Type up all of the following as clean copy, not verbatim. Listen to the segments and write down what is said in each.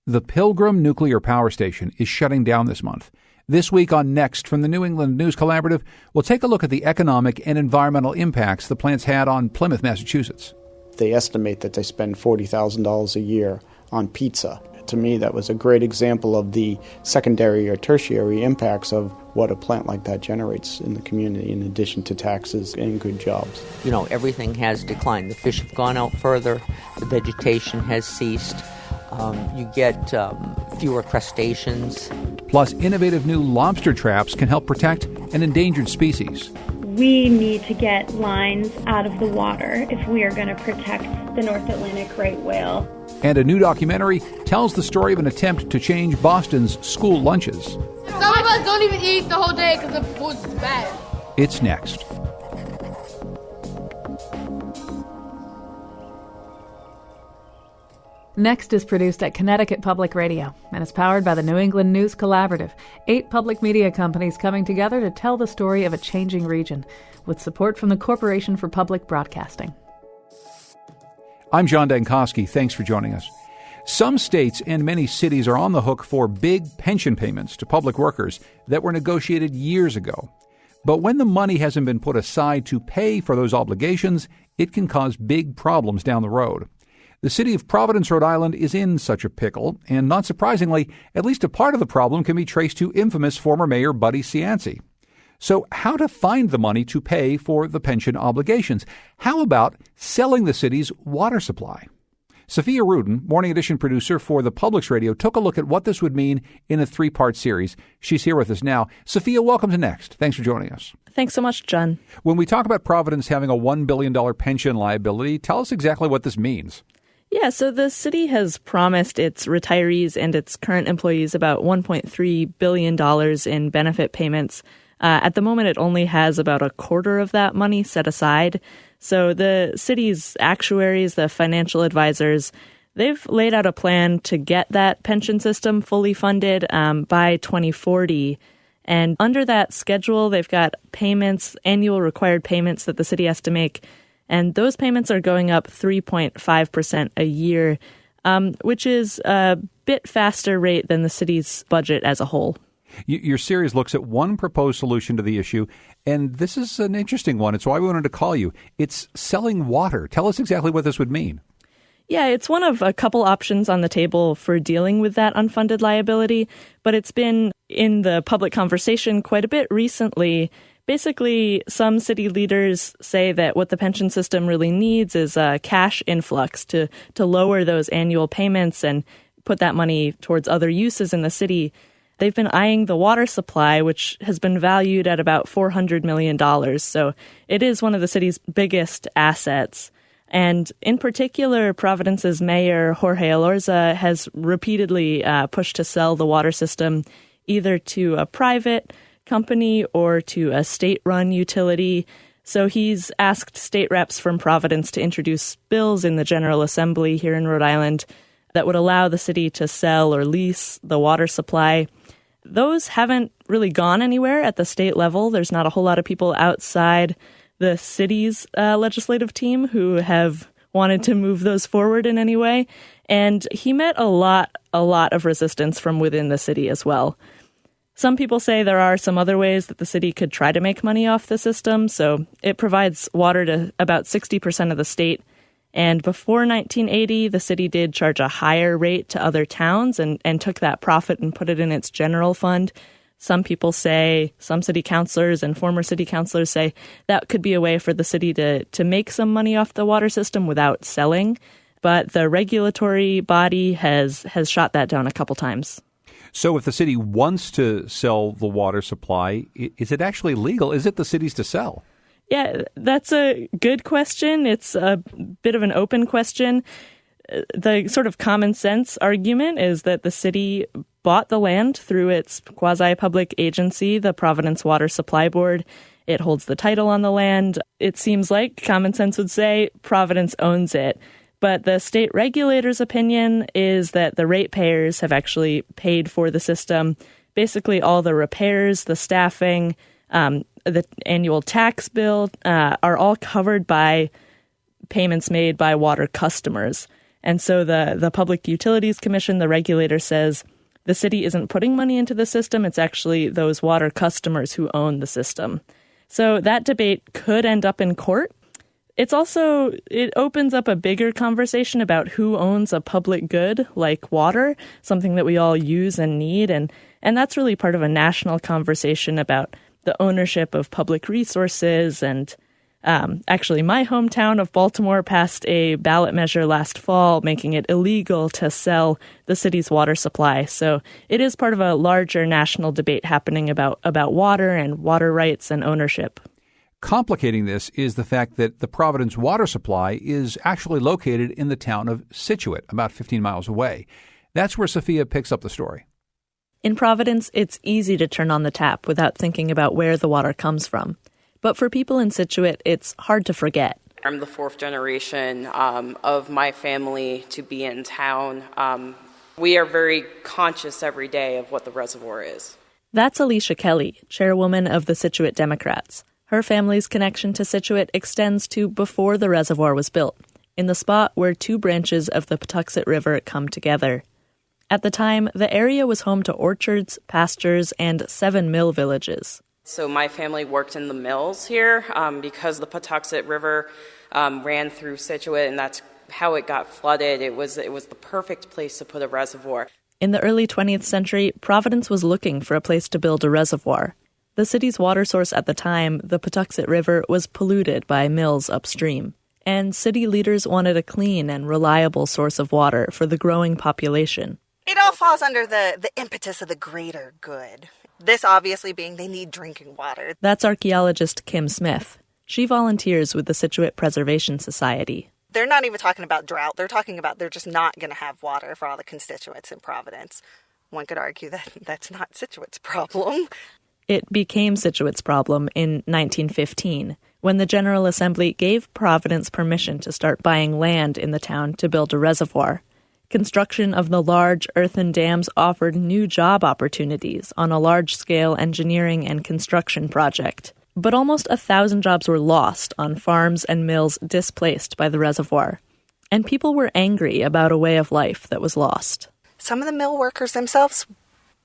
The Pilgrim Nuclear Power Station is shutting down this month. This week on Next from the New England News Collaborative, we'll take a look at the economic and environmental impacts the plant's had on Plymouth, Massachusetts. They estimate that they spend $40,000 a year on pizza. To me, that was a great example of the secondary or tertiary impacts of what a plant like that generates in the community, in addition to taxes and good jobs. You know, everything has declined. The fish have gone out further. The vegetation has ceased. You get fewer crustaceans. Plus, innovative new lobster traps can help protect an endangered species. We need to get lines out of the water if we are going to protect the North Atlantic right whale. And a new documentary tells the story of an attempt to change Boston's school lunches. Some of us don't even eat the whole day because the food's bad. It's next. Next is produced at Connecticut Public Radio and is powered by the New England News Collaborative, 8 public media companies coming together to tell the story of a changing region, with support from the Corporation for Public Broadcasting. I'm John Dankosky. Thanks for joining us. Some states and many cities are on the hook for big pension payments to public workers that were negotiated years ago. But when the money hasn't been put aside to pay for those obligations, it can cause big problems down the road. The city of Providence, Rhode Island, is in such a pickle, and not surprisingly, at least a part of the problem can be traced to infamous former Mayor Buddy Cianci. So how to find the money to pay for the pension obligations? How about selling the city's water supply? Sophia Rudin, Morning Edition producer for the Publix Radio, took a look at what this would mean in a 3-part series. She's here with us now. Sophia, welcome to Next. Thanks for joining us. Thanks so much, John. When we talk about Providence having a $1 billion pension liability, tell us exactly what this means. Yeah, so the city has promised its retirees and its current employees about $1.3 billion in benefit payments. At the moment, it only has about a quarter of that money set aside. So the city's actuaries, the financial advisors, they've laid out a plan to get that pension system fully funded by 2040. And under that schedule, they've got payments, annual required payments that the city has to make. And those payments are going up 3.5% a year, which is a bit faster rate than the city's budget as a whole. Your series looks at one proposed solution to the issue, and this is an interesting one. It's why we wanted to call you. It's selling water. Tell us exactly what this would mean. Yeah, it's one of a couple options on the table for dealing with that unfunded liability, but it's been in the public conversation quite a bit recently. Basically, some city leaders say that what the pension system really needs is a cash influx to lower those annual payments and put that money towards other uses in the city. They've been eyeing the water supply, which has been valued at about $400 million. So it is one of the city's biggest assets. And in particular, Providence's mayor, Jorge Elorza, has repeatedly pushed to sell the water system either to a private company or to a state-run utility. So he's asked state reps from Providence to introduce bills in the General Assembly here in Rhode Island that would allow the city to sell or lease the water supply. Those haven't really gone anywhere at the state level. There's not a whole lot of people outside the city's legislative team who have wanted to move those forward in any way. And he met a lot of resistance from within the city as well. Some people say there are some other ways that the city could try to make money off the system. So it provides water to about 60% of the state. And before 1980, the city did charge a higher rate to other towns and took that profit and put it in its general fund. Some people say, some city councilors and former city councilors say that could be a way for the city to make some money off the water system without selling. But the regulatory body has shot that down a couple times. So if the city wants to sell the water supply, is it actually legal? Is it the city's to sell? Yeah, that's a good question. It's a bit of an open question. The sort of common sense argument is that the city bought the land through its quasi-public agency, the Providence Water Supply Board. It holds the title on the land. It seems like common sense would say Providence owns it. But the state regulator's opinion is that the ratepayers have actually paid for the system. Basically, all the repairs, the staffing, the annual tax bill are all covered by payments made by water customers. And so the Public Utilities Commission, the regulator, says the city isn't putting money into the system. It's actually those water customers who own the system. So that debate could end up in court. It opens up a bigger conversation about who owns a public good like water, something that we all use and need. And that's really part of a national conversation about the ownership of public resources. And actually, my hometown of Baltimore passed a ballot measure last fall, making it illegal to sell the city's water supply. So it is part of a larger national debate happening about water and water rights and ownership. Complicating this is the fact that the Providence water supply is actually located in the town of Scituate, about 15 miles away. That's where Sophia picks up the story. In Providence, it's easy to turn on the tap without thinking about where the water comes from. But for people in Scituate, it's hard to forget. I'm the fourth generation of my family to be in town. We are very conscious every day of what the reservoir is. That's Alicia Kelly, chairwoman of the Scituate Democrats. Her family's connection to Scituate extends to before the reservoir was built, in the spot where two branches of the Patuxent River come together. At the time, the area was home to orchards, pastures, and 7 mill villages. So my family worked in the mills here because the Patuxent River ran through Scituate, and that's how it got flooded. It was the perfect place to put a reservoir. In the early 20th century, Providence was looking for a place to build a reservoir. The city's water source at the time, the Patuxent River, was polluted by mills upstream, and city leaders wanted a clean and reliable source of water for the growing population. It all falls under the impetus of the greater good. This obviously being they need drinking water. That's archaeologist Kim Smith. She volunteers with the Scituate Preservation Society. They're not even talking about drought. They're talking about they're just not going to have water for all the constituents in Providence. One could argue that that's not Scituate's problem. It became Scituate's problem in 1915, when the General Assembly gave Providence permission to start buying land in the town to build a reservoir. Construction of the large earthen dams offered new job opportunities on a large-scale engineering and construction project. But almost 1,000 jobs were lost on farms and mills displaced by the reservoir. And people were angry about a way of life that was lost. Some of the mill workers themselves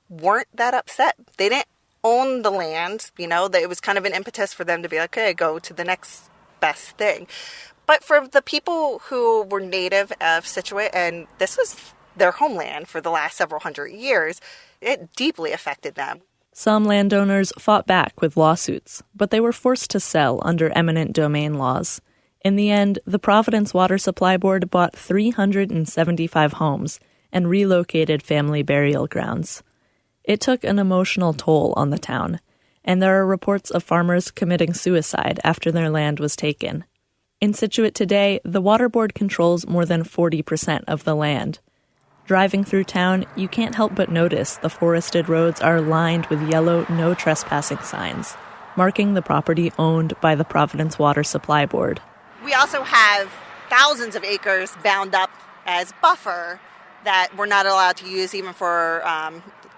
weren't that upset. They didn't own the land, it was kind of an impetus for them to be like, okay, go to the next best thing. But for the people who were native of Scituate, and this was their homeland for the last several hundred years, it deeply affected them. Some landowners fought back with lawsuits, but they were forced to sell under eminent domain laws. In the end, the Providence Water Supply Board bought 375 homes and relocated family burial grounds. It took an emotional toll on the town, and there are reports of farmers committing suicide after their land was taken. In Scituate today, the water board controls more than 40% of the land. Driving through town, you can't help but notice the forested roads are lined with yellow no trespassing signs, marking the property owned by the Providence Water Supply Board. We also have thousands of acres bound up as buffer that we're not allowed to use even for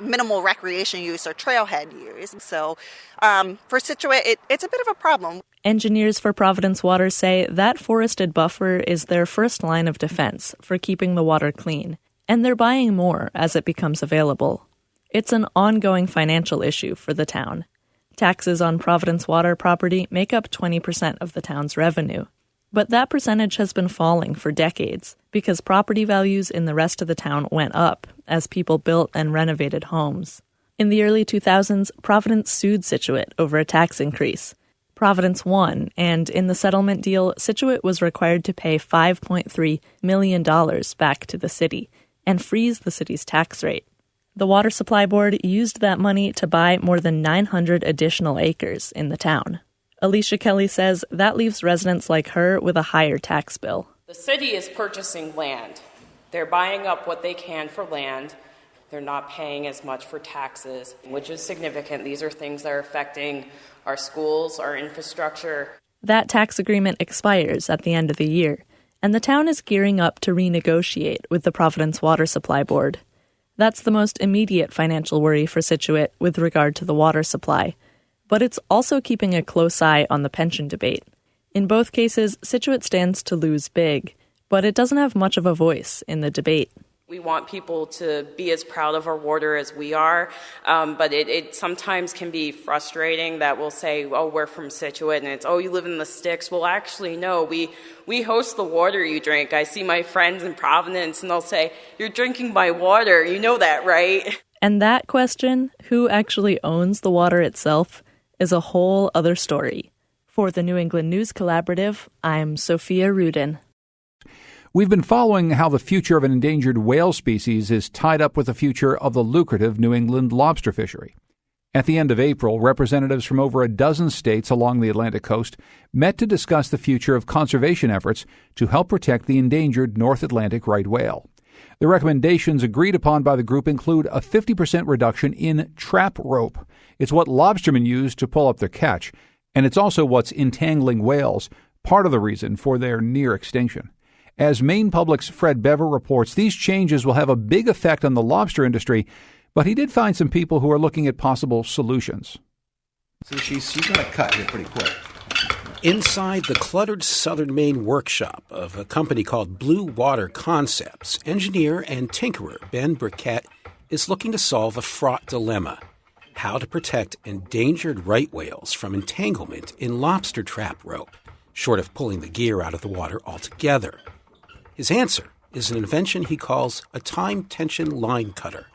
minimal recreation use or trailhead use. So for Scituate, it's a bit of a problem. Engineers for Providence Water say that forested buffer is their first line of defense for keeping the water clean, and they're buying more as it becomes available. It's an ongoing financial issue for the town. Taxes on Providence Water property make up 20% of the town's revenue. But that percentage has been falling for decades because property values in the rest of the town went up as people built and renovated homes. In the early 2000s, Providence sued Scituate over a tax increase. Providence won, and in the settlement deal, Scituate was required to pay $5.3 million back to the city and freeze the city's tax rate. The Water Supply Board used that money to buy more than 900 additional acres in the town. Alicia Kelly says that leaves residents like her with a higher tax bill. The city is purchasing land. They're buying up what they can for land. They're not paying as much for taxes, which is significant. These are things that are affecting our schools, our infrastructure. That tax agreement expires at the end of the year, and the town is gearing up to renegotiate with the Providence Water Supply Board. That's the most immediate financial worry for Scituate with regard to the water supply. But it's also keeping a close eye on the pension debate. In both cases, Scituate stands to lose big, but it doesn't have much of a voice in the debate. We want people to be as proud of our water as we are, but it sometimes can be frustrating that we'll say, oh, we're from Scituate, and it's, oh, you live in the sticks. Well, actually, no, we host the water you drink. I see my friends in Providence, and they'll say, you're drinking my water. You know that, right? And that question, who actually owns the water itself, is a whole other story. For the New England News Collaborative, I'm Sophia Rudin. We've been following how the future of an endangered whale species is tied up with the future of the lucrative New England lobster fishery. At the end of April, representatives from over a dozen states along the Atlantic coast met to discuss the future of conservation efforts to help protect the endangered North Atlantic right whale. The recommendations agreed upon by the group include a 50% reduction in trap rope. It's what lobstermen use to pull up their catch, and it's also what's entangling whales, part of the reason for their near extinction. As Maine Public's Fred Bever reports, these changes will have a big effect on the lobster industry, but he did find some people who are looking at possible solutions. See, she's going to cut here pretty quick. Inside the cluttered southern Maine workshop of a company called Blue Water Concepts, engineer and tinkerer Ben Burkett is looking to solve a fraught dilemma: how to protect endangered right whales from entanglement in lobster trap rope, short of pulling the gear out of the water altogether. His answer is an invention he calls a time-tension line cutter.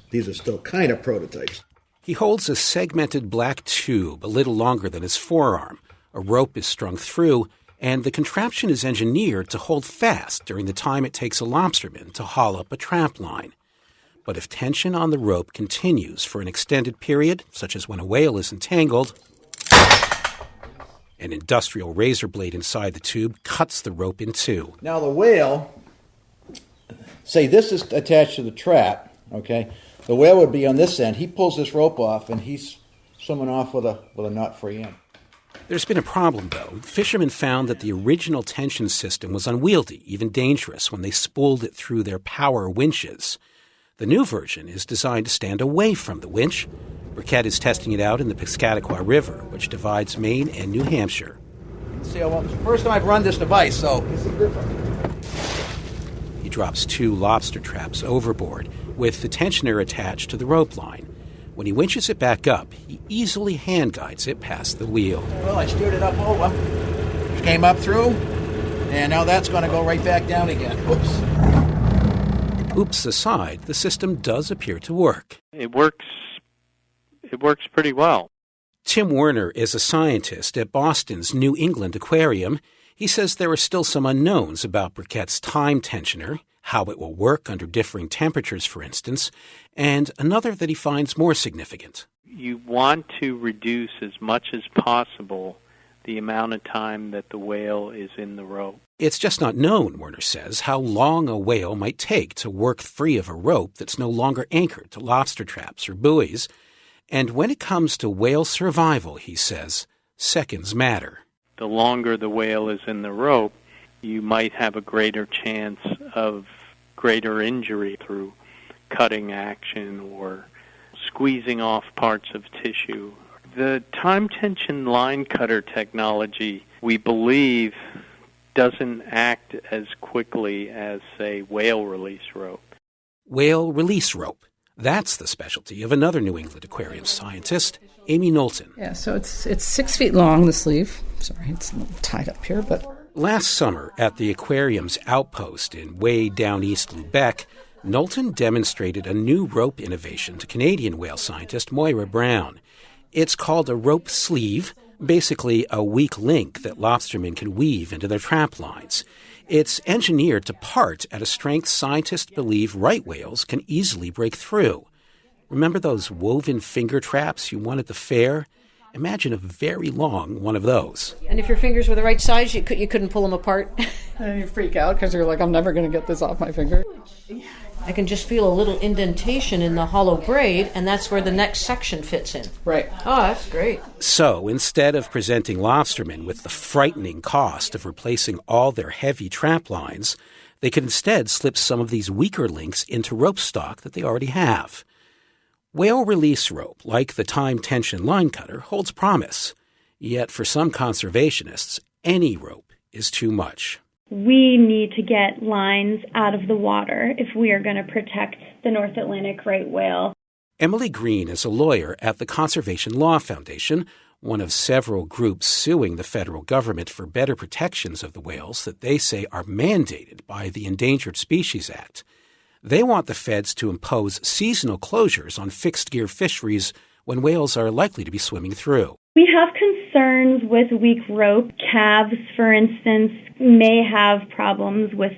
These are still kind of prototypes. He holds a segmented black tube a little longer than his forearm. A rope is strung through, and the contraption is engineered to hold fast during the time it takes a lobsterman to haul up a trap line. But if tension on the rope continues for an extended period, such as when a whale is entangled, an industrial razor blade inside the tube cuts the rope in two. Now the whale, say this is attached to the trap, okay? The whale would be on this end. He pulls this rope off, and he's swimming off with a knot-free end. There's been a problem, though. Fishermen found that the original tension system was unwieldy, even dangerous, when they spooled it through their power winches. The new version is designed to stand away from the winch. Burkett is testing it out in the Piscataqua River, which divides Maine and New Hampshire. See, it's the first time I've run this device, so this is different. He drops 2 lobster traps overboard, with the tensioner attached to the rope line. When he winches it back up, he easily hand guides it past the wheel. Well, I steered it up over, came up through, and now that's going to go right back down again. Oops aside, the system does appear to work. It works pretty well. Tim Werner is a scientist at Boston's New England Aquarium. He says there are still some unknowns about Burkett's time tensioner, how it will work under differing temperatures, for instance, and another that he finds more significant. You want to reduce as much as possible the amount of time that the whale is in the rope. It's just not known, Werner says, how long a whale might take to work free of a rope that's no longer anchored to lobster traps or buoys. And when it comes to whale survival, he says, seconds matter. The longer the whale is in the rope, you might have a greater chance of greater injury through cutting action or squeezing off parts of tissue. The time tension line cutter technology, we believe, doesn't act as quickly as, say, whale release rope. Whale release rope. That's the specialty of another New England aquarium scientist, Amy Knowlton. Yeah, so it's 6 feet long, the sleeve. Sorry, it's a little tied up here, but... Last summer, at the aquarium's outpost in way down east Lubec, Knowlton demonstrated a new rope innovation to Canadian whale scientist Moira Brown. It's called a rope sleeve, basically a weak link that lobstermen can weave into their trap lines. It's engineered to part at a strength scientists believe right whales can easily break through. Remember those woven finger traps you won at the fair? Imagine a very long one of those. And if your fingers were the right size, you couldn't pull them apart. And you freak out because you're like, I'm never going to get this off my finger. I can just feel a little indentation in the hollow braid, and that's where the next section fits in. Right. Oh, that's great. So instead of presenting lobstermen with the frightening cost of replacing all their heavy trap lines, they could instead slip some of these weaker links into rope stock that they already have. Whale release rope, like the time tension line cutter, holds promise. Yet for some conservationists, any rope is too much. We need to get lines out of the water if we are going to protect the North Atlantic right whale. Emily Green is a lawyer at the Conservation Law Foundation, one of several groups suing the federal government for better protections of the whales that they say are mandated by the Endangered Species Act. They want the feds to impose seasonal closures on fixed-gear fisheries when whales are likely to be swimming through. We have concerns with weak rope. Calves, for instance, may have problems with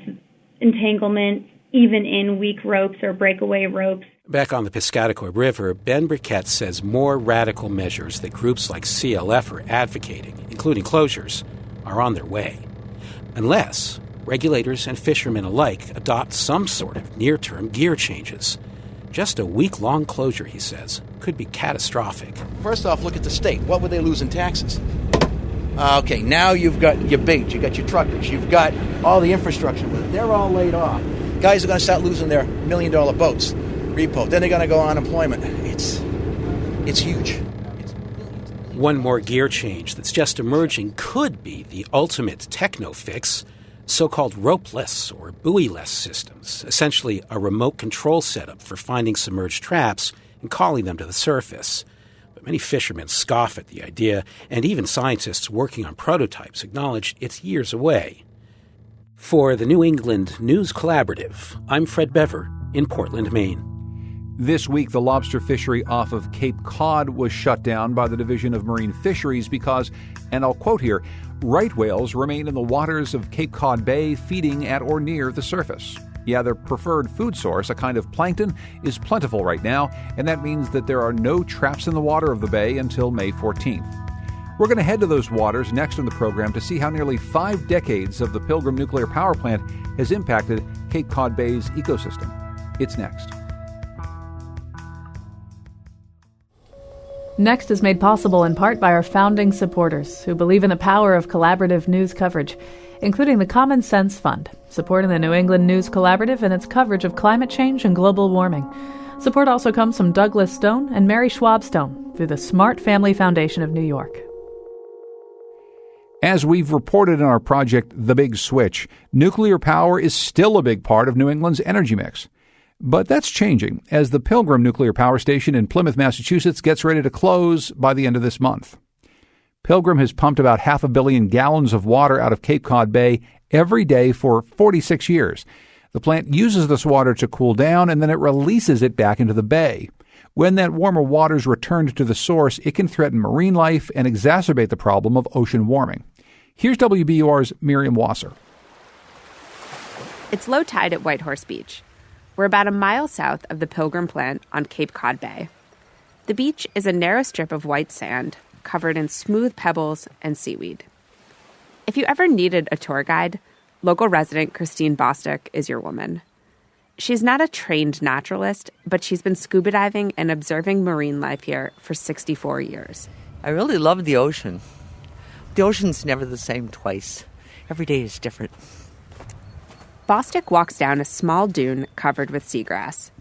entanglement even in weak ropes or breakaway ropes. Back on the Piscataqua River, Ben Briquette says more radical measures that groups like CLF are advocating, including closures, are on their way. Unless regulators and fishermen alike adopt some sort of near-term gear changes. Just a week-long closure, he says, could be catastrophic. First off, look at the state. What would they lose in taxes? Okay, now you've got your bait, you've got your truckers, you've got all the infrastructure. They're all laid off. Guys are going to start losing their $1 million boats, repo. Then they're going to go on unemployment. It's huge. One more gear change that's just emerging could be the ultimate techno fix, so-called ropeless or buoyless systems, essentially a remote control setup for finding submerged traps and calling them to the surface. But many fishermen scoff at the idea, and even scientists working on prototypes acknowledge it's years away. For the New England News Collaborative, I'm Fred Bever in Portland, Maine. This week, the lobster fishery off of Cape Cod was shut down by the Division of Marine Fisheries because, and I'll quote here, right whales remain in the waters of Cape Cod Bay feeding at or near the surface. Yeah, their preferred food source, a kind of plankton, is plentiful right now, and that means that there are no traps in the water of the bay until May 14th. We're going to head to those waters next in the program to see how nearly 5 decades of the Pilgrim Nuclear Power Plant has impacted Cape Cod Bay's ecosystem. It's next. Next is made possible in part by our founding supporters who believe in the power of collaborative news coverage, including the Common Sense Fund, supporting the New England News Collaborative and its coverage of climate change and global warming. Support also comes from Douglas Stone and Mary Schwab Stone through the Smart Family Foundation of New York. As we've reported in our project, The Big Switch, nuclear power is still a big part of New England's energy mix. But that's changing as the Pilgrim Nuclear Power Station in Plymouth, Massachusetts gets ready to close by the end of this month. Pilgrim has pumped about 500 million gallons of water out of Cape Cod Bay every day for 46 years. The plant uses this water to cool down and then it releases it back into the bay. When that warmer water is returned to the source, it can threaten marine life and exacerbate the problem of ocean warming. Here's WBUR's Miriam Wasser. It's low tide at Whitehorse Beach. We're about a mile south of the Pilgrim plant on Cape Cod Bay. The beach is a narrow strip of white sand covered in smooth pebbles and seaweed. If you ever needed a tour guide, local resident Christine Bostick is your woman. She's not a trained naturalist, but she's been scuba diving and observing marine life here for 64 years. I really love the ocean. The ocean's never the same twice. Every day is different. Bostick walks down a small dune covered with seagrass.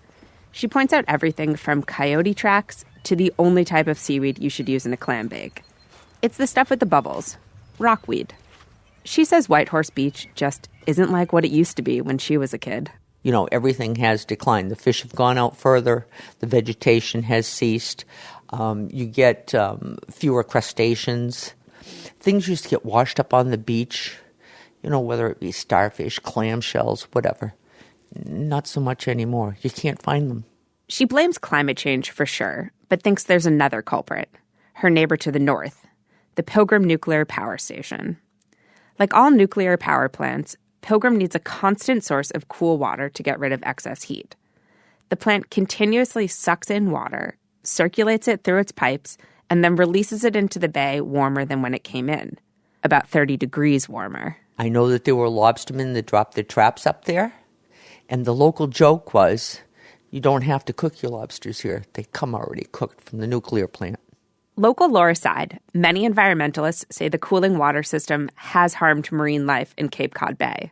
She points out everything from coyote tracks to the only type of seaweed you should use in a clam bake. It's the stuff with the bubbles, rockweed. She says Whitehorse Beach just isn't like what it used to be when she was a kid. You know, everything has declined. The fish have gone out further. The vegetation has ceased. You get fewer crustaceans. Things used to get washed up on the beach. You know, whether it be starfish, clamshells, whatever. Not so much anymore. You can't find them. She blames climate change for sure, but thinks there's another culprit. Her neighbor to the north, the Pilgrim Nuclear Power Station. Like all nuclear power plants, Pilgrim needs a constant source of cool water to get rid of excess heat. The plant continuously sucks in water, circulates it through its pipes, and then releases it into the bay warmer than when it came in, about 30 degrees warmer. I know that there were lobstermen that dropped their traps up there, and the local joke was, you don't have to cook your lobsters here. They come already cooked from the nuclear plant. Local lore aside, many environmentalists say the cooling water system has harmed marine life in Cape Cod Bay,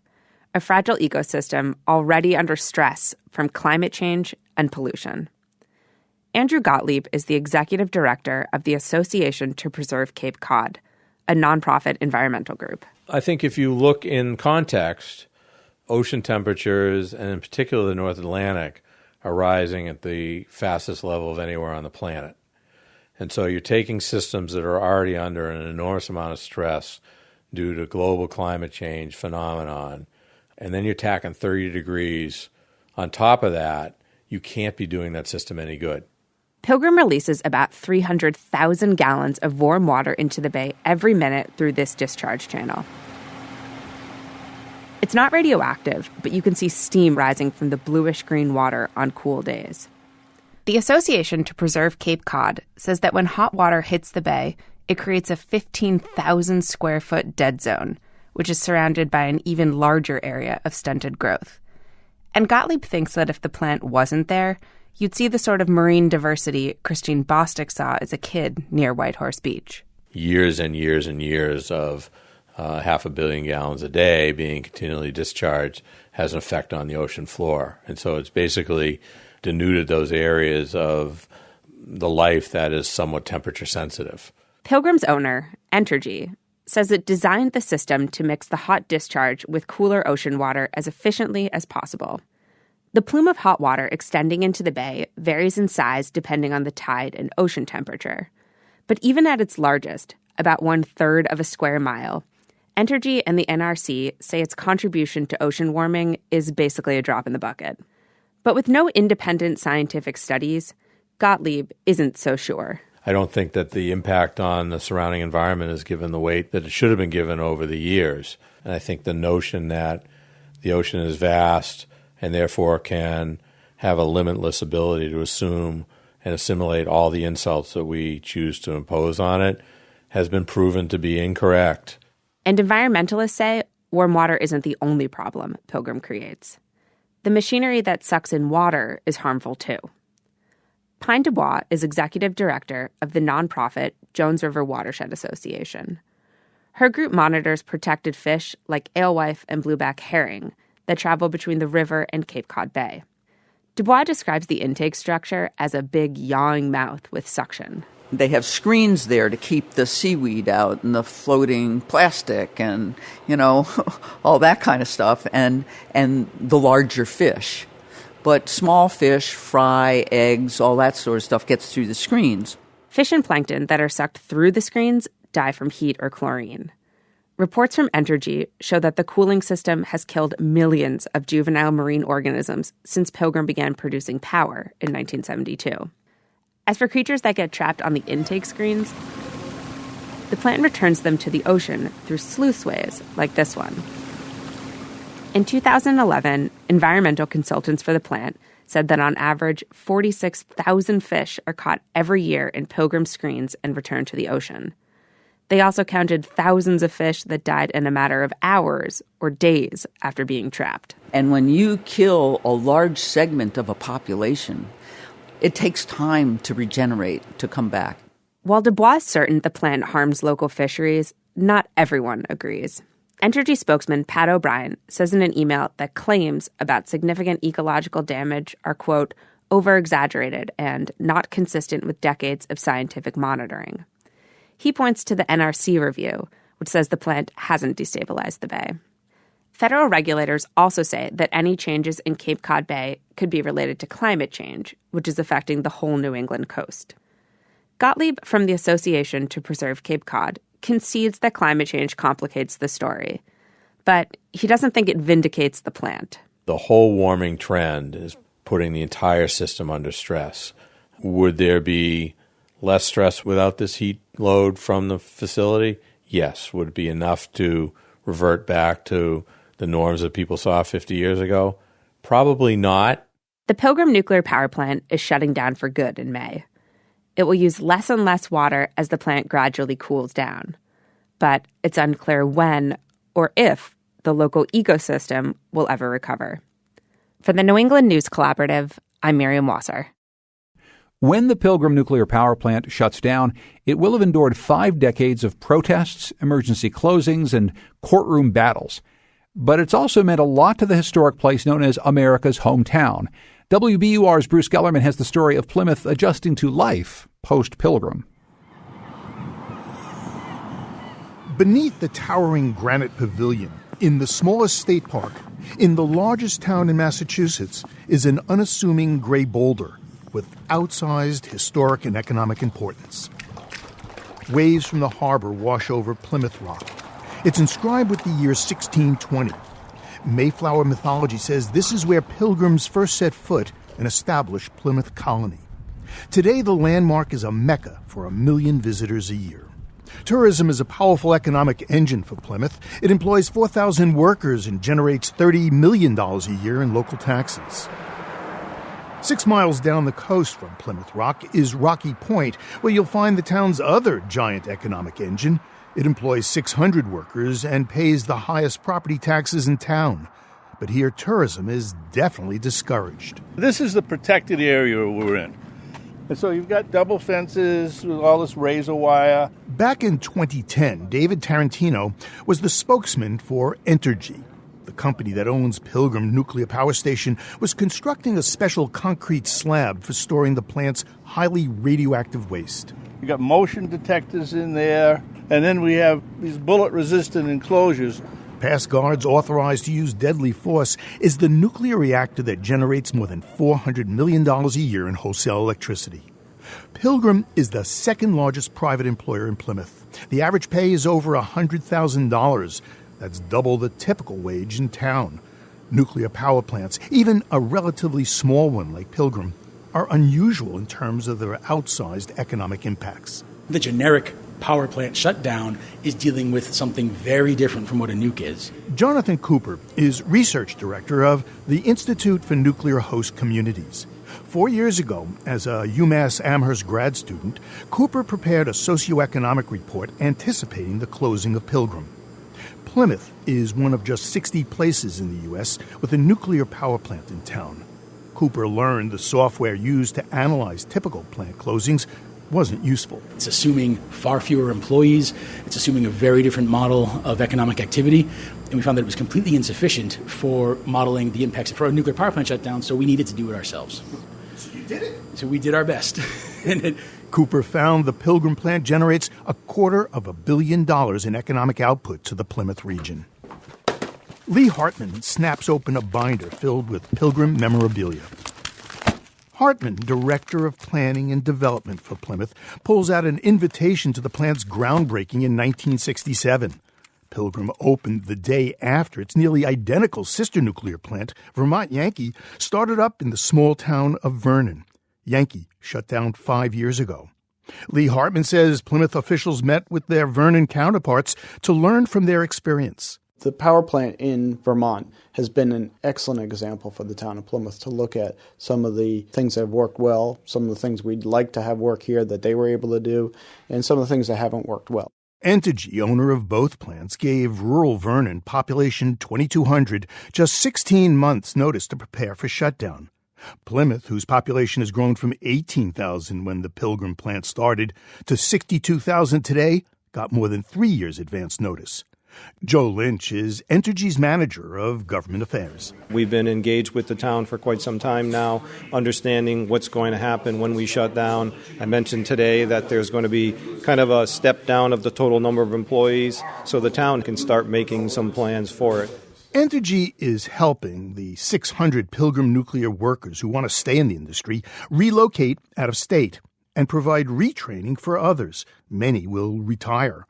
a fragile ecosystem already under stress from climate change and pollution. Andrew Gottlieb is the executive director of the Association to Preserve Cape Cod, a nonprofit environmental group. I think if you look in context, ocean temperatures, and in particular the North Atlantic, are rising at the fastest level of anywhere on the planet. And so you're taking systems that are already under an enormous amount of stress due to global climate change phenomenon, and then you're tacking 30 degrees. On top of that, you can't be doing that system any good. Pilgrim releases about 300,000 gallons of warm water into the bay every minute through this discharge channel. It's not radioactive, but you can see steam rising from the bluish-green water on cool days. The Association to Preserve Cape Cod says that when hot water hits the bay, it creates a 15,000 square foot dead zone, which is surrounded by an even larger area of stunted growth. And Gottlieb thinks that if the plant wasn't there, you'd see the sort of marine diversity Christine Bostic saw as a kid near Whitehorse Beach. Years and years and years of 500 million gallons a day being continually discharged has an effect on the ocean floor. And so it's basically denuded those areas of the life that is somewhat temperature sensitive. Pilgrim's owner, Entergy, says it designed the system to mix the hot discharge with cooler ocean water as efficiently as possible. The plume of hot water extending into the bay varies in size depending on the tide and ocean temperature. But even at its largest, about 1/3 of a square mile, Entergy and the NRC say its contribution to ocean warming is basically a drop in the bucket. But with no independent scientific studies, Gottlieb isn't so sure. I don't think that the impact on the surrounding environment is given the weight that it should have been given over the years. And I think the notion that the ocean is vast and therefore can have a limitless ability to assume and assimilate all the insults that we choose to impose on it has been proven to be incorrect. And environmentalists say warm water isn't the only problem Pilgrim creates. The machinery that sucks in water is harmful too. Pine DuBois is executive director of the nonprofit Jones River Watershed Association. Her group monitors protected fish like alewife and blueback herring that travel between the river and Cape Cod Bay. DuBois describes the intake structure as a big yawing mouth with suction. They have screens there to keep the seaweed out and the floating plastic and, all that kind of stuff, and the larger fish. But small fish, fry, eggs, all that sort of stuff gets through the screens. Fish and plankton that are sucked through the screens die from heat or chlorine. Reports from Entergy show that the cooling system has killed millions of juvenile marine organisms since Pilgrim began producing power in 1972. As for creatures that get trapped on the intake screens, the plant returns them to the ocean through sluiceways like this one. In 2011, environmental consultants for the plant said that on average, 46,000 fish are caught every year in Pilgrim screens and returned to the ocean. They also counted thousands of fish that died in a matter of hours or days after being trapped. And when you kill a large segment of a population, it takes time to regenerate, to come back. While DuBois is certain the plant harms local fisheries, not everyone agrees. Entergy spokesman Pat O'Brien says in an email that claims about significant ecological damage are, quote, over-exaggerated and not consistent with decades of scientific monitoring. He points to the NRC review, which says the plant hasn't destabilized the bay. Federal regulators also say that any changes in Cape Cod Bay could be related to climate change, which is affecting the whole New England coast. Gottlieb from the Association to Preserve Cape Cod concedes that climate change complicates the story, but he doesn't think it vindicates the plant. The whole warming trend is putting the entire system under stress. Would there be less stress without this heat load from the facility? Yes. Would it be enough to revert back to the norms that people saw 50 years ago? Probably not. The Pilgrim Nuclear Power Plant is shutting down for good in May. It will use less and less water as the plant gradually cools down. But it's unclear when or if the local ecosystem will ever recover. For the New England News Collaborative, I'm Miriam Wasser. When the Pilgrim Nuclear Power Plant shuts down, it will have endured 5 decades of protests, emergency closings, and courtroom battles. But it's also meant a lot to the historic place known as America's hometown. WBUR's Bruce Gellerman has the story of Plymouth adjusting to life post-Pilgrim. Beneath the towering granite pavilion, in the smallest state park, in the largest town in Massachusetts, is an unassuming gray boulder with outsized historic and economic importance. Waves from the harbor wash over Plymouth Rock. It's inscribed with the year 1620. Mayflower mythology says this is where pilgrims first set foot and established Plymouth Colony. Today, the landmark is a mecca for 1 million visitors a year. Tourism is a powerful economic engine for Plymouth. It employs 4,000 workers and generates $30 million a year in local taxes. 6 miles down the coast from Plymouth Rock is Rocky Point, where you'll find the town's other giant economic engine. It employs 600 workers and pays the highest property taxes in town. But here, tourism is definitely discouraged. This is the protected area we're in. And so you've got double fences with all this razor wire. Back in 2010, David Tarantino was the spokesman for Entergy. The company that owns Pilgrim Nuclear Power Station was constructing a special concrete slab for storing the plant's highly radioactive waste. You got motion detectors in there, and then we have these bullet-resistant enclosures. Past guards authorized to use deadly force is the nuclear reactor that generates more than $400 million a year in wholesale electricity. Pilgrim is the second largest private employer in Plymouth. The average pay is over $100,000. That's double the typical wage in town. Nuclear power plants, even a relatively small one like Pilgrim, are unusual in terms of their outsized economic impacts. The generic power plant shutdown is dealing with something very different from what a nuke is. Jonathan Cooper is research director of the Institute for Nuclear Host Communities. 4 years ago, as a UMass Amherst grad student, Cooper prepared a socioeconomic report anticipating the closing of Pilgrim. Plymouth is one of just 60 places in the U.S. with a nuclear power plant in town. Cooper learned the software used to analyze typical plant closings wasn't useful. It's assuming far fewer employees. It's assuming a very different model of economic activity. And we found that it was completely insufficient for modeling the impacts for a nuclear power plant shutdown, so we needed to do it ourselves. So you did it? So we did our best. Cooper found the Pilgrim plant generates $250 million in economic output to the Plymouth region. Lee Hartman snaps open a binder filled with Pilgrim memorabilia. Hartman, Director of Planning and Development for Plymouth, pulls out an invitation to the plant's groundbreaking in 1967. Pilgrim opened the day after its nearly identical sister nuclear plant, Vermont Yankee, started up in the small town of Vernon. Yankee shut down 5 years ago. Lee Hartman says Plymouth officials met with their Vernon counterparts to learn from their experience. The power plant in Vermont has been an excellent example for the town of Plymouth to look at some of the things that have worked well, some of the things we'd like to have work here that they were able to do, and some of the things that haven't worked well. Entergy, owner of both plants, gave rural Vernon, population 2,200, just 16 months' notice to prepare for shutdown. Plymouth, whose population has grown from 18,000 when the Pilgrim plant started to 62,000 today, got more than 3 years advance notice. Joe Lynch is Entergy's manager of government affairs. We've been engaged with the town for quite some time now, understanding what's going to happen when we shut down. I mentioned today that there's going to be kind of a step down of the total number of employees, so the town can start making some plans for it. Entergy is helping the 600 Pilgrim nuclear workers who want to stay in the industry relocate out of state and provide retraining for others. Many will retire.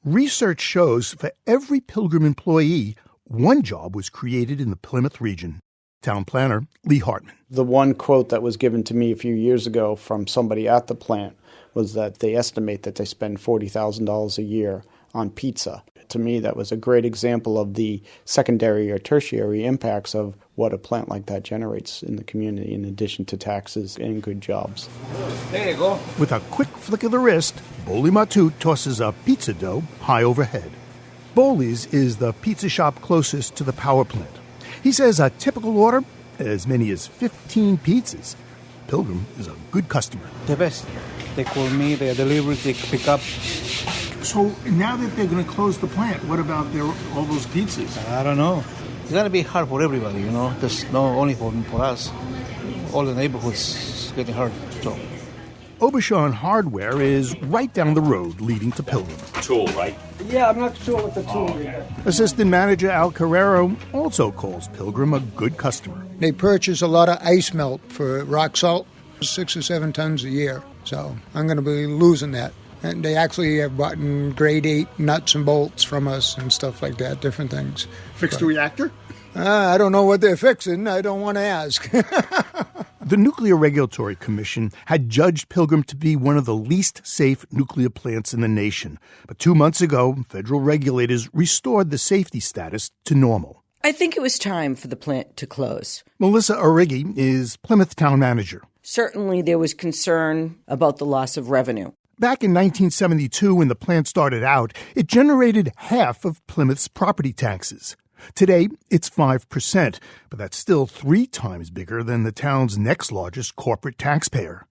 Research shows for every Pilgrim employee, one job was created in the Plymouth region. Town planner Lee Hartman. The one quote that was given to me a few years ago from somebody at the plant was that they estimate that they spend $40,000 a year on pizza. To me, that was a great example of the secondary or tertiary impacts of what a plant like that generates in the community, in addition to taxes and good jobs. There you go. With a quick flick of the wrist, Boli Matut tosses a pizza dough high overhead. Boli's is the pizza shop closest to the power plant. He says a typical order, as many as 15 pizzas. Pilgrim is a good customer. The best. They call me, they deliver, they pick up. So now that they're going to close the plant, what about all those pizzas? I don't know. It's going to be hard for everybody, you know. Just not only for us. All the neighborhoods is getting hard. So Obashan Hardware is right down the road leading to Pilgrim. Tool, right? Yeah, I'm not sure what the tool is. Assistant manager Al Carrero also calls Pilgrim a good customer. They purchase a lot of ice melt for rock salt, 6 or 7 tons a year. So I'm going to be losing that. And they actually have bought in grade 8 nuts and bolts from us and stuff like that, different things. Fixed the reactor? I don't know what they're fixing. I don't want to ask. The Nuclear Regulatory Commission had judged Pilgrim to be one of the least safe nuclear plants in the nation. But 2 months ago, federal regulators restored the safety status to normal. I think it was time for the plant to close. Melissa Origi is Plymouth town manager. Certainly there was concern about the loss of revenue. Back in 1972, when the plant started out, it generated half of Plymouth's property taxes. Today, it's 5%, but that's still 3 times bigger than the town's next largest corporate taxpayer.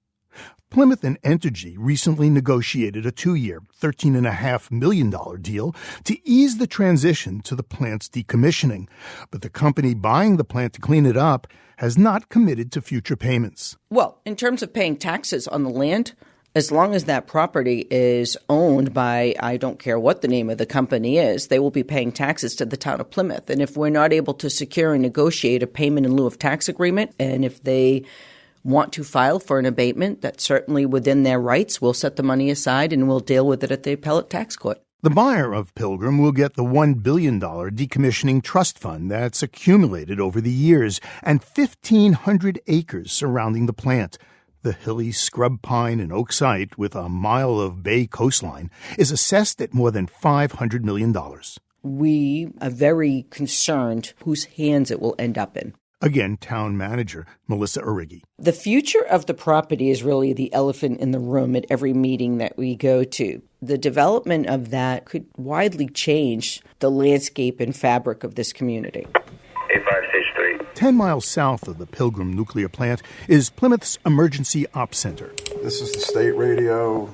Plymouth and Entergy recently negotiated a 2-year, $13.5 million deal to ease the transition to the plant's decommissioning. But the company buying the plant to clean it up has not committed to future payments. Well, in terms of paying taxes on the land, as long as that property is owned by, I don't care what the name of the company is, they will be paying taxes to the town of Plymouth. And if we're not able to secure and negotiate a payment in lieu of tax agreement, and if they want to file for an abatement, that's certainly within their rights. We'll set the money aside and we'll deal with it at the appellate tax court. The buyer of Pilgrim will get the $1 billion decommissioning trust fund that's accumulated over the years and 1,500 acres surrounding the plant. The hilly scrub pine and oak site, with a mile of bay coastline, is assessed at more than $500 million. We are very concerned whose hands it will end up in. Again, town manager Melissa Origi. The future of the property is really the elephant in the room at every meeting that we go to. The development of that could widely change the landscape and fabric of this community. 10 miles south of the Pilgrim Nuclear Plant is Plymouth's Emergency Ops Center. This is the state radio.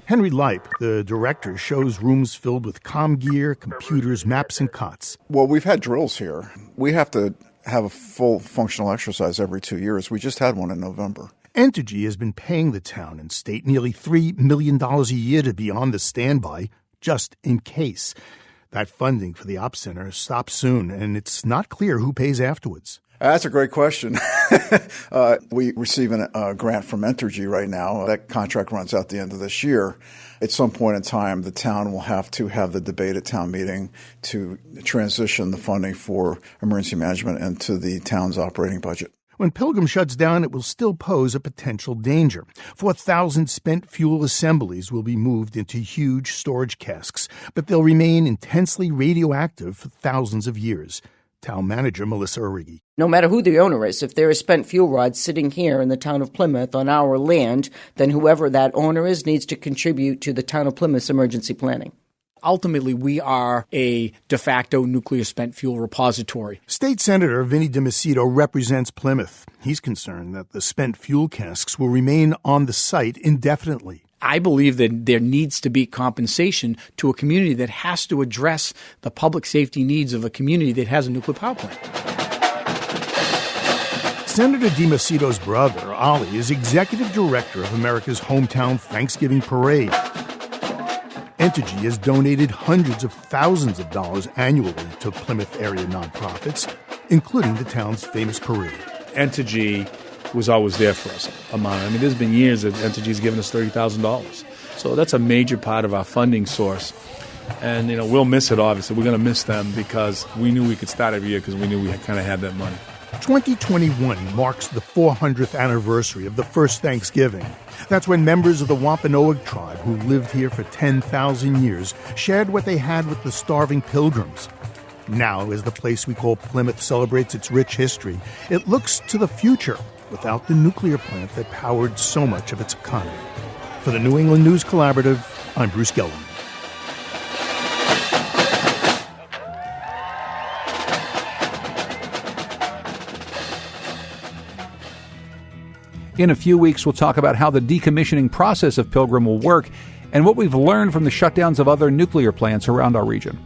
Henry Leip, the director, shows rooms filled with comm gear, computers, maps, and cots. Well, we've had drills here. We have to have a full functional exercise every 2 years. We just had one in November. Entergy has been paying the town and state nearly $3 million a year to be on the standby, just in case. That funding for the Ops Center stops soon, and it's not clear who pays afterwards. That's a great question. We receive a grant from Entergy right now. That contract runs out the end of this year. At some point in time, the town will have to have the debate at town meeting to transition the funding for emergency management into the town's operating budget. When Pilgrim shuts down, it will still pose a potential danger. 4,000 spent fuel assemblies will be moved into huge storage casks, but they'll remain intensely radioactive for thousands of years. Town manager Melissa Origi. No matter who the owner is, if there are spent fuel rods sitting here in the town of Plymouth on our land, then whoever that owner is needs to contribute to the town of Plymouth's emergency planning. Ultimately, we are a de facto nuclear spent fuel repository. State Senator Vinnie DiMacedo represents Plymouth. He's concerned that the spent fuel casks will remain on the site indefinitely. I believe that there needs to be compensation to a community that has to address the public safety needs of a community that has a nuclear power plant. Senator DiMacedo's brother, Ollie, is executive director of America's Hometown Thanksgiving Parade. Entergy has donated hundreds of thousands of dollars annually to Plymouth area nonprofits, including the town's famous parade. Entergy was always there for us. There's been years that Entergy's given us $30,000. So that's a major part of our funding source. And, we'll miss it, obviously. We're going to miss them because we knew we could start every year because we knew we kind of had that money. 2021 marks the 400th anniversary of the first Thanksgiving. That's when members of the Wampanoag tribe, who lived here for 10,000 years, shared what they had with the starving Pilgrims. Now, as the place we call Plymouth celebrates its rich history, it looks to the future without the nuclear plant that powered so much of its economy. For the New England News Collaborative, I'm Bruce Gelman. In a few weeks, we'll talk about how the decommissioning process of Pilgrim will work and what we've learned from the shutdowns of other nuclear plants around our region.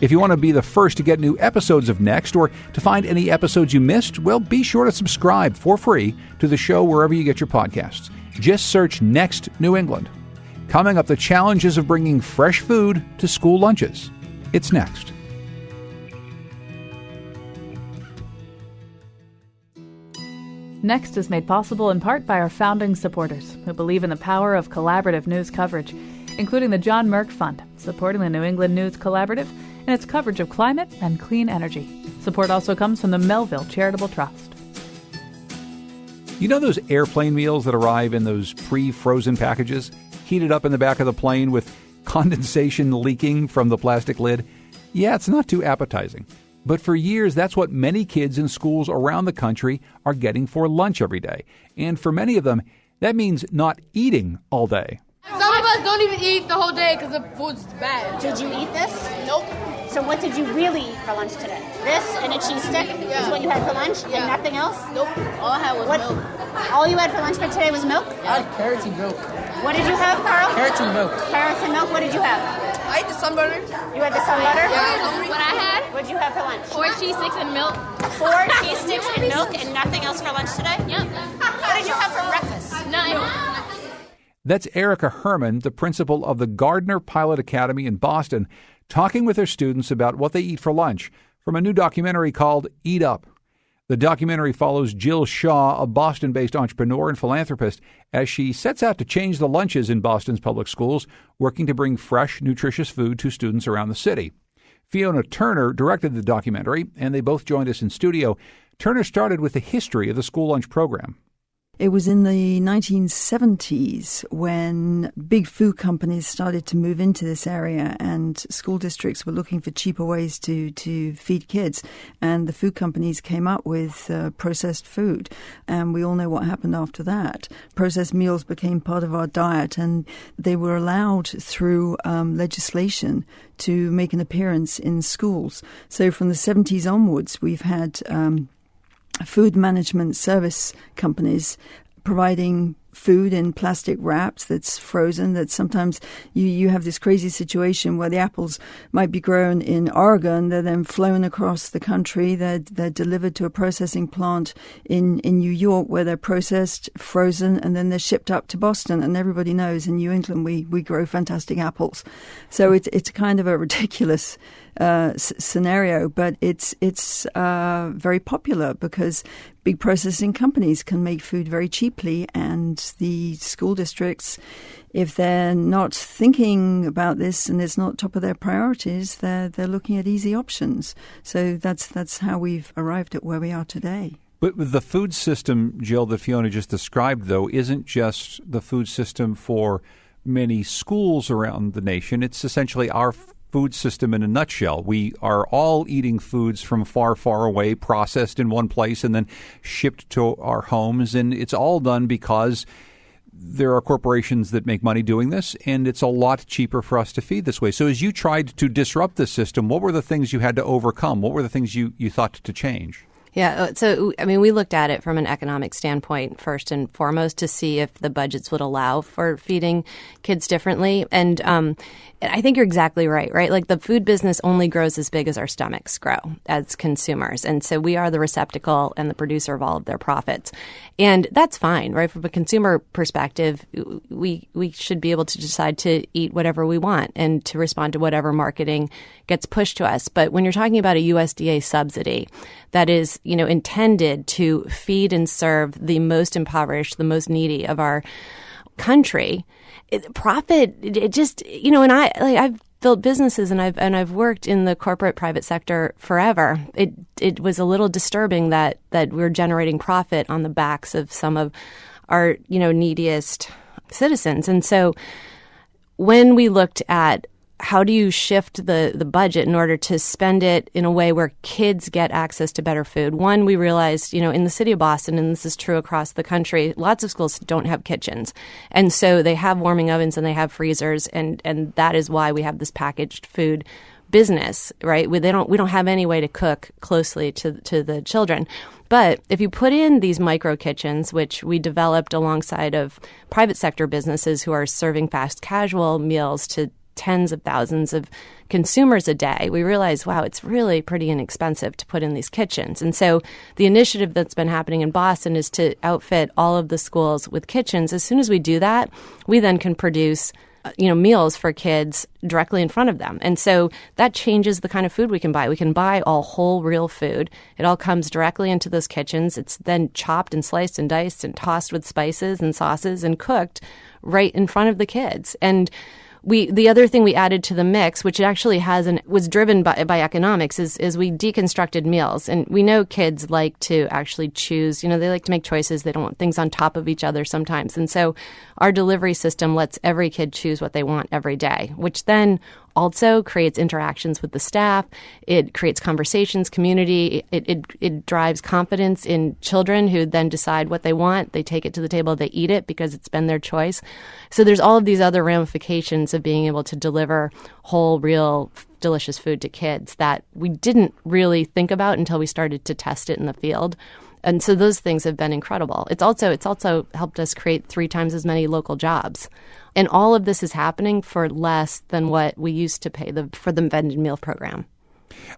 If you want to be the first to get new episodes of Next or to find any episodes you missed, well, be sure to subscribe for free to the show wherever you get your podcasts. Just search Next New England. Coming up, the challenges of bringing fresh food to school lunches. It's next. Next is made possible in part by our founding supporters who believe in the power of collaborative news coverage, including the John Merck Fund, supporting the New England News Collaborative and its coverage of climate and clean energy. Support also comes from the Melville Charitable Trust. You know those airplane meals that arrive in those pre-frozen packages, heated up in the back of the plane with condensation leaking from the plastic lid? Yeah, it's not too appetizing. But for years, that's what many kids in schools around the country are getting for lunch every day. And for many of them, that means not eating all day. Some of us don't even eat the whole day because the food's bad. Did you eat this? Nope. So what did you really eat for lunch today? This and a cheese stick is what you had for lunch and nothing else? Nope. All I had was milk. All you had for lunch for today was milk? I had carrots and milk. What did you have, Carl? Carrots and milk. Carrots and milk. What did you have? I ate the sun butter. You had the sun butter? Yeah. What I had? What did you have for lunch? 4 cheese sticks and milk. 4 cheese sticks and milk and nothing else for lunch today? Yep. What did you have for breakfast? Nothing. That's Erica Herman, the principal of the Gardner Pilot Academy in Boston, talking with her students about what they eat for lunch from a new documentary called Eat Up. The documentary follows Jill Shaw, a Boston-based entrepreneur and philanthropist, as she sets out to change the lunches in Boston's public schools, working to bring fresh, nutritious food to students around the city. Fiona Turner directed the documentary, and they both joined us in studio. Turner started with the history of the school lunch program. It was in the 1970s when big food companies started to move into this area and school districts were looking for cheaper ways to feed kids. And the food companies came up with processed food. And we all know what happened after that. Processed meals became part of our diet and they were allowed through legislation to make an appearance in schools. So from the 70s onwards, we've had food management service companies providing food in plastic wraps that's frozen, that sometimes you have this crazy situation where the apples might be grown in Oregon, they're then flown across the country, they're delivered to a processing plant in New York where they're processed, frozen, and then they're shipped up to Boston. And everybody knows in New England we grow fantastic apples. So it's kind of a ridiculous scenario, but it's very popular because big processing companies can make food very cheaply, and the school districts, if they're not thinking about this and it's not top of their priorities, they're looking at easy options. So that's how we've arrived at where we are today. But the food system, Jill, that Fiona just described, though, isn't just the food system for many schools around the nation. It's essentially our food system in a nutshell. We are all eating foods from far, far away, processed in one place, and then shipped to our homes. And it's all done because there are corporations that make money doing this, and it's a lot cheaper for us to feed this way. So as you tried to disrupt the system, what were the things you had to overcome? What were the things you thought to change? Yeah, so, I mean, we looked at it from an economic standpoint first and foremost to see if the budgets would allow for feeding kids differently. And I think you're exactly right? Like the food business only grows as big as our stomachs grow as consumers. And so we are the receptacle and the producer of all of their profits. And that's fine, right? From a consumer perspective, we should be able to decide to eat whatever we want and to respond to whatever marketing gets pushed to us. But when you're talking about a USDA subsidy that is, intended to feed and serve the most impoverished, the most needy of our country, profit, it just, and I've built businesses and I've worked in the corporate private sector forever. It was a little disturbing that we're generating profit on the backs of some of our, neediest citizens. And so when we looked at how do you shift the budget in order to spend it in a way where kids get access to better food? One, we realized, in the city of Boston, and this is true across the country, lots of schools don't have kitchens. And so they have warming ovens and they have freezers. And that is why we have this packaged food business, right? We don't have any way to cook closely to the children. But if you put in these micro kitchens, which we developed alongside of private sector businesses who are serving fast casual meals to tens of thousands of consumers a day, we realized, wow, it's really pretty inexpensive to put in these kitchens. And so the initiative that's been happening in Boston is to outfit all of the schools with kitchens. As soon as we do that, we then can produce meals for kids directly in front of them. And so that changes the kind of food we can buy. We can buy all whole, real food. It all comes directly into those kitchens. It's then chopped and sliced and diced and tossed with spices and sauces and cooked right in front of the kids. And the other thing we added to the mix, which actually was driven by economics, is we deconstructed meals. And we know kids like to actually choose, they like to make choices. They don't want things on top of each other sometimes. And so our delivery system lets every kid choose what they want every day, which then also creates interactions with the staff. It creates conversations, community. It drives confidence in children who then decide what they want. They take it to the table, they eat it because it's been their choice. So there's all of these other ramifications of being able to deliver whole, real, delicious food to kids that we didn't really think about until we started to test it in the field. And so those things have been incredible. It's also helped us create 3 times as many local jobs. And all of this is happening for less than what we used to pay for the vended meal program.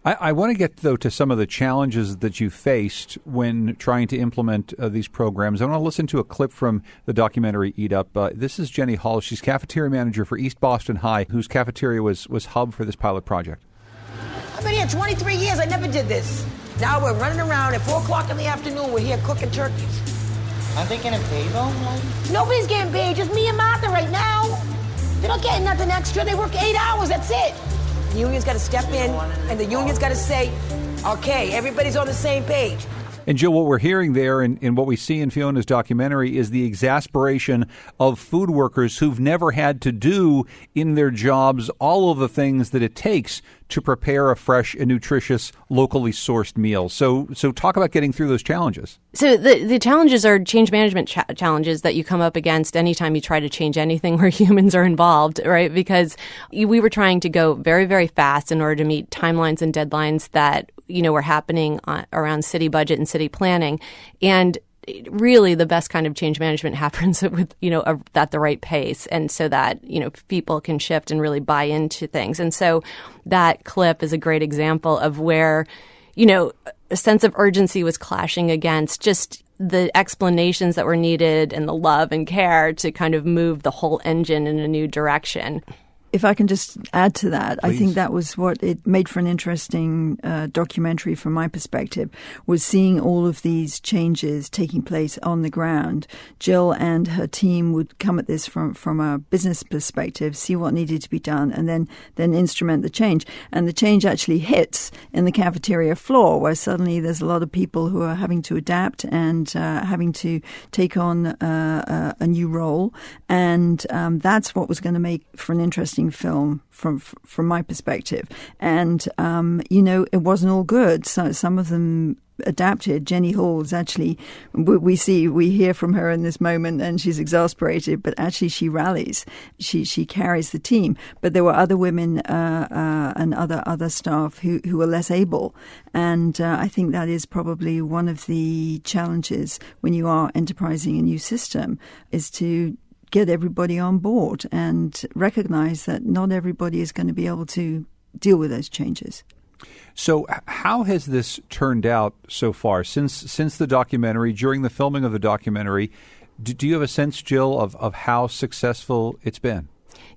I want to get, though, to some of the challenges that you faced when trying to implement these programs. I want to listen to a clip from the documentary Eat Up. This is Jenny Hall. She's cafeteria manager for East Boston High, whose cafeteria was hub for this pilot project. I've been here 23 years. I never did this. Now we're running around at 4 o'clock in the afternoon. We're here cooking turkeys. Aren't they getting paid, though? Nobody's getting paid. Just me and Martha right now. They're not getting nothing extra. They work 8 hours. That's it. The union's got to step in, and the union's got to say, okay, everybody's on the same page. And Jill, what we're hearing there and what we see in Fiona's documentary is the exasperation of food workers who've never had to do in their jobs all of the things that it takes to prepare a fresh and nutritious, locally sourced meal. So talk about getting through those challenges. So the challenges are change management challenges that you come up against anytime you try to change anything where humans are involved, right? Because we were trying to go very, very fast in order to meet timelines and deadlines that were happening around city budget and city planning. And really the best kind of change management happens with, at the right pace. And so that, people can shift and really buy into things. And so that clip is a great example of where, a sense of urgency was clashing against just the explanations that were needed and the love and care to kind of move the whole engine in a new direction. If I can just add to that, Please. I think that was what it made for an interesting documentary from my perspective, was seeing all of these changes taking place on the ground. Jill and her team would come at this from a business perspective, see what needed to be done, and then instrument the change. And the change actually hits in the cafeteria floor, where suddenly there's a lot of people who are having to adapt and having to take on a new role. And that's what was going to make for an interesting film from my perspective. And it wasn't all good. So some of them adapted. Jenny Hall is actually, we hear from her in this moment, and she's exasperated, but actually she rallies. She carries the team. But there were other women and other staff who were less able. And I think that is probably one of the challenges when you are enterprising a new system, is to get everybody on board and recognize that not everybody is going to be able to deal with those changes. So how has this turned out so far since the documentary, during the filming of the documentary? Do you have a sense, Jill, of how successful it's been?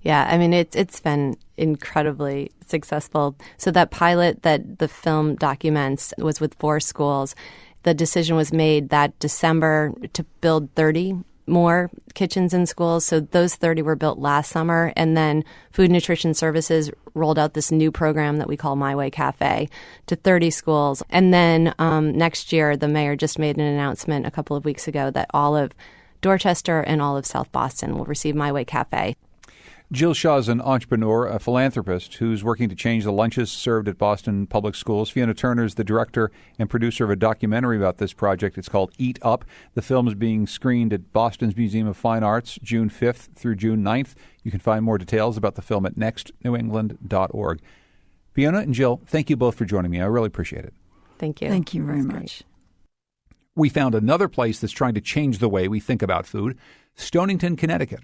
Yeah, I mean, it's been incredibly successful. So that pilot that the film documents was with 4 schools. The decision was made that December to build 30 more kitchens in schools. So those 30 were built last summer. And then Food and Nutrition Services rolled out this new program that we call My Way Cafe to 30 schools. And then next year, the mayor just made an announcement a couple of weeks ago that all of Dorchester and all of South Boston will receive My Way Cafe. Jill Shaw is an entrepreneur, a philanthropist who's working to change the lunches served at Boston public schools. Fiona Turner is the director and producer of a documentary about this project. It's called Eat Up. The film is being screened at Boston's Museum of Fine Arts June 5th through June 9th. You can find more details about the film at nextnewengland.org. Fiona and Jill, thank you both for joining me. I really appreciate it. Thank you. Thank you very much. We found another place that's trying to change the way we think about food, Stonington, Connecticut.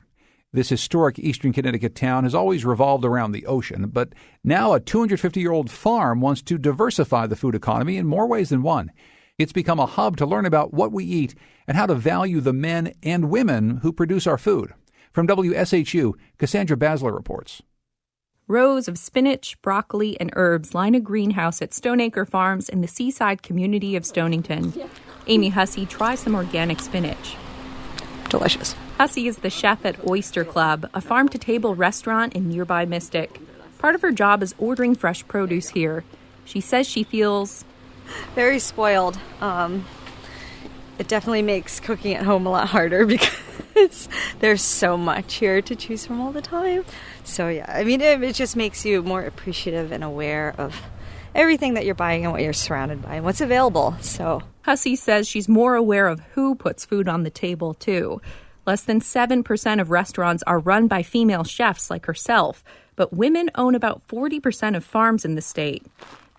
This historic eastern Connecticut town has always revolved around the ocean, but now a 250-year-old farm wants to diversify the food economy in more ways than one. It's become a hub to learn about what we eat and how to value the men and women who produce our food. From WSHU, Cassandra Basler reports. Rows of spinach, broccoli, and herbs line a greenhouse at Stoneacre Farms in the seaside community of Stonington. Amy Hussey tries some organic spinach. Delicious. Hussey is the chef at Oyster Club, a farm-to-table restaurant in nearby Mystic. Part of her job is ordering fresh produce here. She says she feels very spoiled. It definitely makes cooking at home a lot harder because there's so much here to choose from all the time. So yeah, I mean, it just makes you more appreciative and aware of everything that you're buying and what you're surrounded by and what's available. So Hussey says she's more aware of who puts food on the table, too. Less than 7% of restaurants are run by female chefs like herself, but women own about 40% of farms in the state.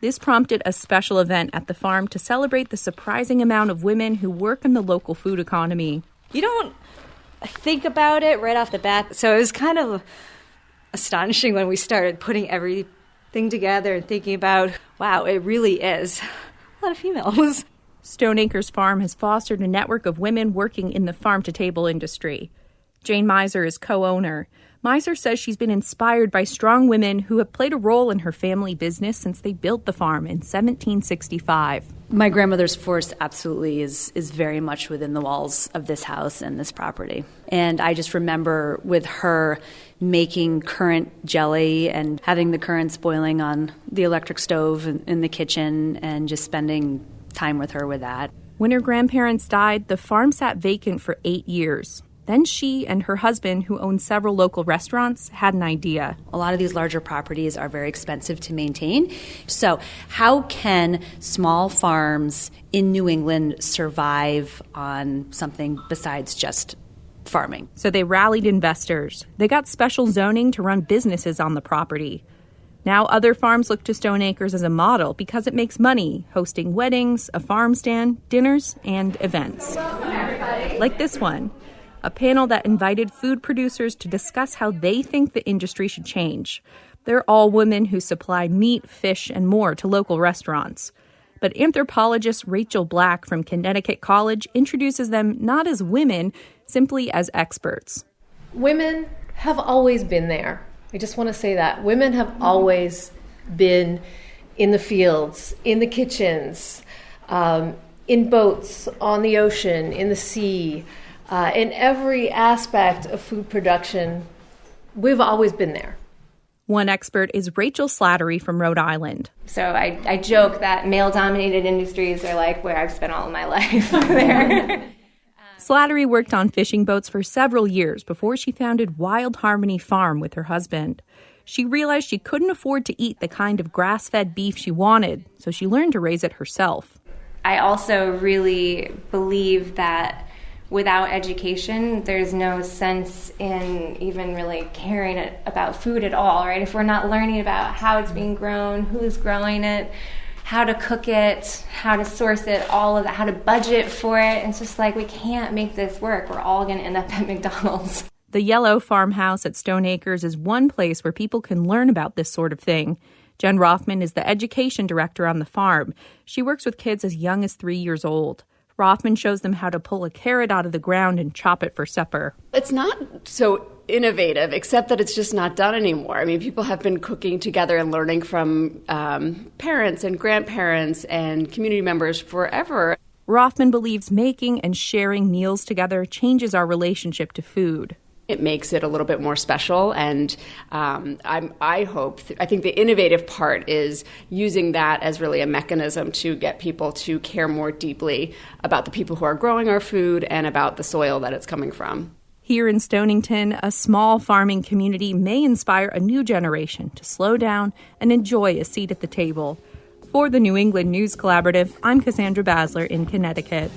This prompted a special event at the farm to celebrate the surprising amount of women who work in the local food economy. You don't think about it right off the bat, so it was kind of astonishing when we started putting everything together and thinking about, wow, it really is a lot of females. Stoneacres Farm has fostered a network of women working in the farm-to-table industry. Jane Miser is co-owner. Miser says she's been inspired by strong women who have played a role in her family business since they built the farm in 1765. My grandmother's force absolutely is very much within the walls of this house and this property. And I just remember with her making currant jelly and having the currants boiling on the electric stove in the kitchen and just spending time with her with that. When her grandparents died, the farm sat vacant for 8 years. Then she and her husband, who owned several local restaurants, had an idea. A lot of these larger properties are very expensive to maintain. So how can small farms in New England survive on something besides just farming? So they rallied investors. They got special zoning to run businesses on the property. Now other farms look to Stoneacres as a model because it makes money, hosting weddings, a farm stand, dinners, and events. Like this one. A panel that invited food producers to discuss how they think the industry should change. They're all women who supply meat, fish, and more to local restaurants. But anthropologist Rachel Black from Connecticut College introduces them not as women, simply as experts. Women have always been there. I just want to say that. Women have always been in the fields, in the kitchens, in boats, on the ocean, in the sea. In every aspect of food production, we've always been there. One expert is Rachel Slattery from Rhode Island. So I joke that male-dominated industries are like where I've spent all of my life there. Slattery worked on fishing boats for several years before she founded Wild Harmony Farm with her husband. She realized she couldn't afford to eat the kind of grass-fed beef she wanted, so she learned to raise it herself. I also really believe that without education, there's no sense in even really caring about food at all, right? If we're not learning about how it's being grown, who's growing it, how to cook it, how to source it, all of that, how to budget for it, it's just like we can't make this work. We're all going to end up at McDonald's. The Yellow Farmhouse at Stoneacres is one place where people can learn about this sort of thing. Jen Rothman is the education director on the farm. She works with kids as young as 3 years old. Rothman shows them how to pull a carrot out of the ground and chop it for supper. It's not so innovative, except that it's just not done anymore. I mean, people have been cooking together and learning from parents and grandparents and community members forever. Rothman believes making and sharing meals together changes our relationship to food. It makes it a little bit more special, and I think the innovative part is using that as really a mechanism to get people to care more deeply about the people who are growing our food and about the soil that it's coming from. Here in Stonington, a small farming community may inspire a new generation to slow down and enjoy a seat at the table. For the New England News Collaborative, I'm Cassandra Basler in Connecticut.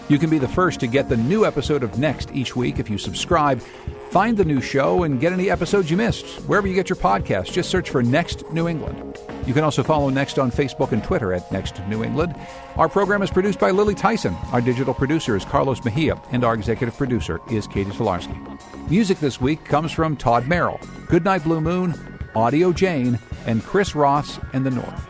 You can be the first to get the new episode of Next each week if you subscribe. Find the new show and get any episodes you missed. Wherever you get your podcasts, just search for Next New England. You can also follow Next on Facebook and Twitter at Next New England. Our program is produced by Lily Tyson. Our digital producer is Carlos Mejia, and our executive producer is Katie Tolarski. Music this week comes from Todd Merrill, Goodnight Blue Moon, Audio Jane, and Chris Ross and the North.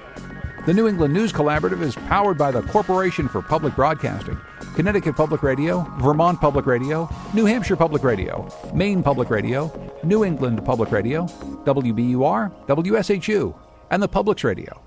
The New England News Collaborative is powered by the Corporation for Public Broadcasting, Connecticut Public Radio, Vermont Public Radio, New Hampshire Public Radio, Maine Public Radio, New England Public Radio, WBUR, WSHU, and the Publics Radio.